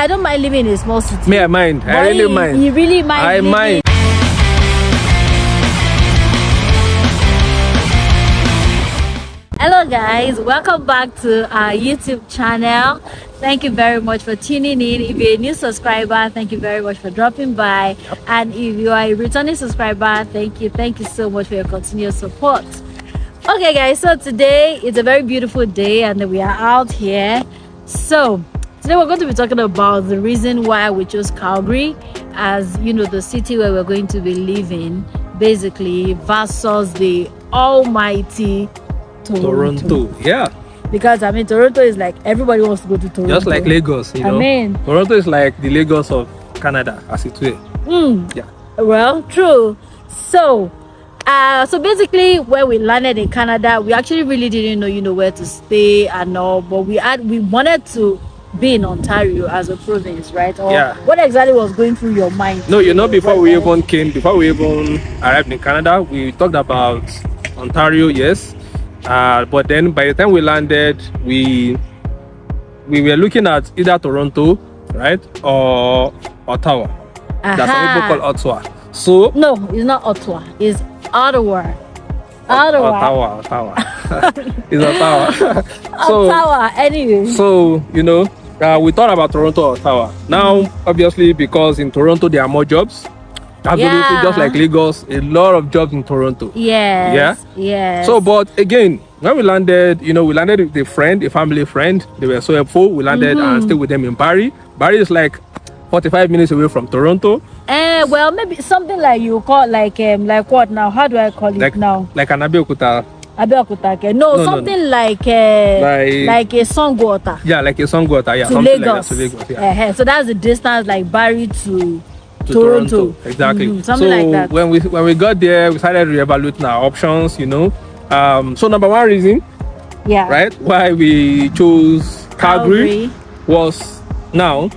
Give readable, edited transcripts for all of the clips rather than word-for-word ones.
I don't mind living in a small city. Me, I mind. I really mind. You really mind. I mind. Hello guys, welcome back to our YouTube channel. Thank you very much for tuning in. If you're a new subscriber, thank you very much for dropping by. And if you are a returning subscriber, thank you so much for your continued support. Okay guys, so today is a very beautiful day and we are out here. So today we're going to be talking about the reason why we chose Calgary as, you know, the city where we're going to be living, basically, versus the almighty Toronto. Yeah, because I mean Toronto is like everybody wants to go to Toronto, just like Lagos, you know. I mean Toronto is like the Lagos of Canada, as it were. Yeah, well, true. So so basically when we landed in Canada, we actually really didn't know, you know, where to stay and all, but we wanted to be in Ontario as a province, right? Or yeah. What exactly was going through your mind? No, you know, before we even arrived in Canada, we talked about Ontario, yes. But then by the time we landed, we were looking at either Toronto, right, or Ottawa. That's what people call Ottawa. So no, it's not Ottawa. It's Ottawa. Ottawa. It's Ottawa. So, Ottawa. Anyway. So you know, we thought about Toronto or Ottawa. Now, obviously, because in Toronto there are more jobs. Absolutely, just like Lagos, a lot of jobs in Toronto. Yes. So, but again, when we landed, you know, we landed with a family friend. They were so helpful. We landed and stayed with them in Barrie. Barrie is like 45 minutes away from Toronto. Well, maybe something like you call like what now? How do I call it now? Like an Abeokuta. Abeokuta. No, something like a Songwater. Yeah, like a Songwater. Yeah, to something Lagos. Like that, to Lagos. Yeah. So that's the distance, like Barrie to Toronto. Exactly. Something like that. When we got there, we started reevaluating our options, you know. So number one reason, right, why we chose Calgary was, now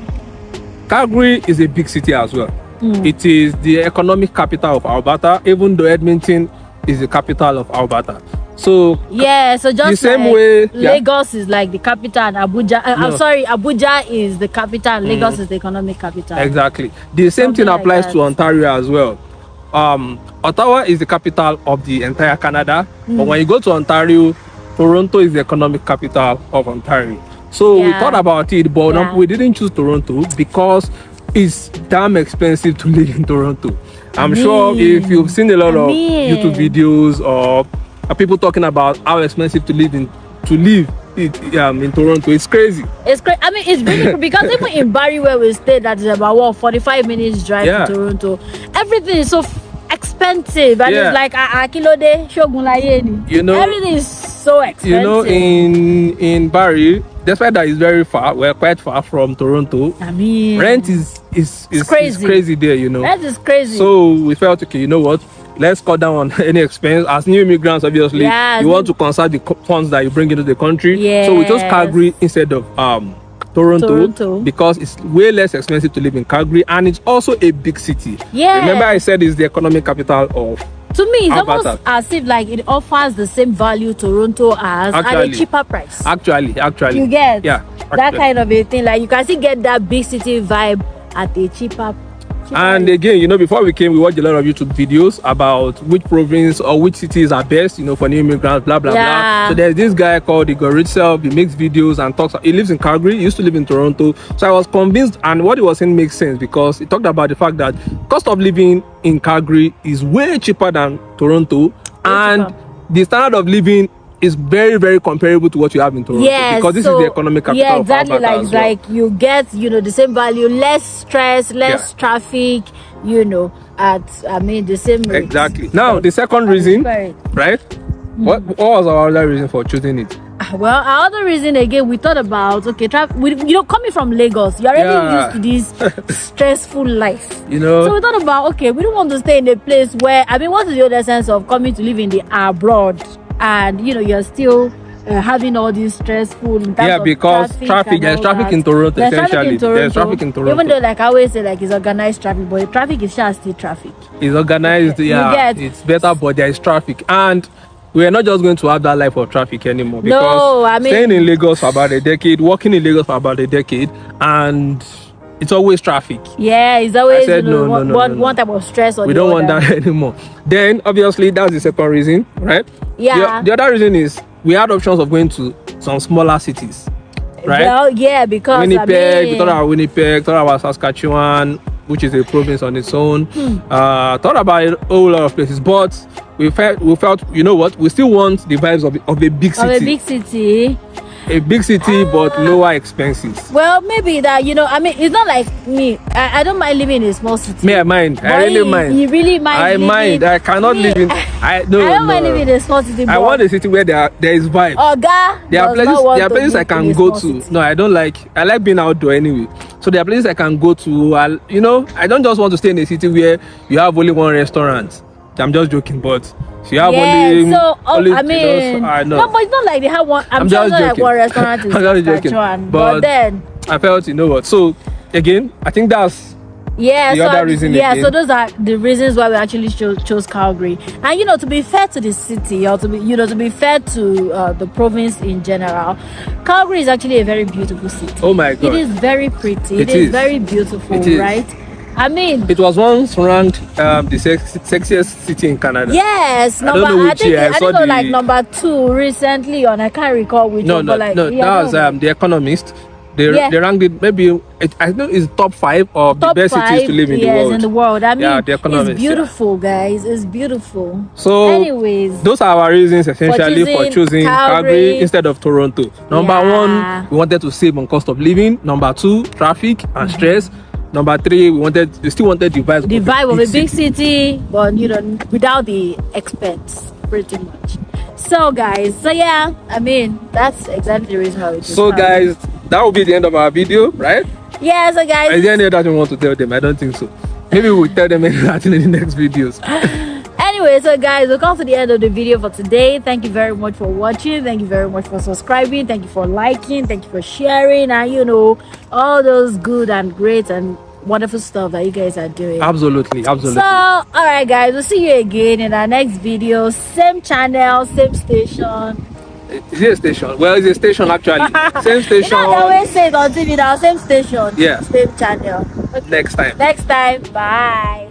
Calgary is a big city as well. It is the economic capital of Alberta, even though Edmonton is the capital of Alberta. So so just the same like way Lagos is like the capital and Abuja I'm sorry, Abuja is the capital and Lagos is the economic capital. Exactly. The same thing applies to Ontario as well. Ottawa is the capital of the entire Canada, but when you go to Ontario, Toronto is the economic capital of Ontario. So we thought about it, but we didn't choose Toronto because it's damn expensive to live in Toronto. I'm sure if you've seen a lot of YouTube videos or people talking about how expensive to live in Toronto, it's crazy. It's crazy. I mean, it's really because even in Barrie where we stayed, that is about 45 minutes drive to Toronto. Everything is so expensive, and it's like a kilo de shogun layeni. You know, everything is so expensive. You know, in Barrie, despite that it's very far, we're quite far from Toronto. I mean, rent is crazy there, you know. Rent is crazy. So we felt, okay, you know what? Let's cut down on any expense. As new immigrants, obviously, you want to conserve the funds that you bring into the country. So we chose Calgary instead of Toronto because it's way less expensive to live in Calgary, and it's also a big city. Remember I said it's the economic capital of To me, it's almost as if like it offers the same value Toronto has at a cheaper price. Actually. You get that kind of a thing. Like you can still get that big city vibe at a cheaper. And again, you know, before we came, we watched a lot of YouTube videos about which province or which cities are best, you know, for new immigrants, blah, blah, blah. So there's this guy called Igor Ritzel. He makes videos and talks. He lives in Calgary. He used to live in Toronto. So I was convinced, and what he was saying makes sense because he talked about the fact that cost of living in Calgary is way cheaper than Toronto, and the standard of living is very, very comparable to what you have in Toronto because this is the economic capital of Alberta. Like you get, you know, the same value, less stress, less traffic, you know, at the same rate. Exactly. Now the second reason, right? What was our other reason for choosing it? Well, our other reason again, we thought about you know, coming from Lagos, you're already used to this stressful life, you know. So we thought about we don't want to stay in a place where what is the other sense of coming to live in the abroad and you know you're still having all these stressful in terms of because there's traffic in Toronto. Essentially, there's traffic in Toronto. Even though, like I always say, like it's organized traffic, but traffic is just still traffic. It's organized, it's better, but there is traffic, and we are not just going to have that life of traffic anymore. Because staying in Lagos for about a decade, working in Lagos for about a decade, and it's always traffic. Yeah, it's always, I said, you know, no, one type of stress or we the don't want other. that anymore. Then obviously that's the second reason, right? Yeah. The other reason is we had options of going to some smaller cities, right? Well, yeah, because Winnipeg, we thought about Winnipeg, thought about Saskatchewan, which is a province on its own. Thought about a whole lot of places, but we felt, you know what? We still want the vibes of a big city. Of a big city. A big city, but lower expenses. Well, maybe that, you know, I mean, it's not like me. I don't mind living in a small city. Me, I mind. I really mind. You really mind. I mind. I cannot live in. I don't mind living in a small city. I want a city where there is vibe. There are places I can go to. No, I don't like. I like being outdoor anyway. So there are places I can go to. You know, I don't just want to stay in a city where you have only one restaurant. I'm just joking, but you have only. I mean, no, but it's not like they have one. I'm just joking. Like one restaurant is I'm just joking. But then I felt, you know what? So again, I think that's the other reason. Yeah, so those are the reasons why we actually chose Calgary. And you know, to be fair to the city, or to be fair to the province in general, Calgary is actually a very beautiful city. Oh my God! It is very pretty. It is very beautiful, right? I mean, it was once ranked the sexiest city in Canada. Yes, I think like number 2 recently on, I can't recall which one. That was The Economist. They ranked it, maybe I know it's top 5 of the best cities to live in the world. Yes, in the world. I mean, The Economist, it's beautiful, guys. It's beautiful. So, anyways, those are our reasons essentially for choosing Calgary instead of Toronto. Number 1, we wanted to save on cost of living. Number 2, traffic and stress. Number 3, we still wanted the vibe of a big city, but you know, without the expense, pretty much. So guys, yeah, I mean, that's exactly the reason why we chose So guys, that will be the end of our video, right? Yeah, so guys, is there any other thing we want to tell them? I don't think so. Maybe we'll tell them anything in the next videos. Anyway, so guys, we'll come to the end of the video for today. Thank you very much for watching. Thank you very much for subscribing. Thank you for liking. Thank you for sharing, and you know, all those good and great and wonderful stuff that you guys are doing. Absolutely. So all right guys, we'll see you again in our next video. Same channel, same station. Is it a station? Well, it's a station actually. Same station. You know, they always say it on TV now. Same station. Yeah. Same channel. Okay. Next time. Bye.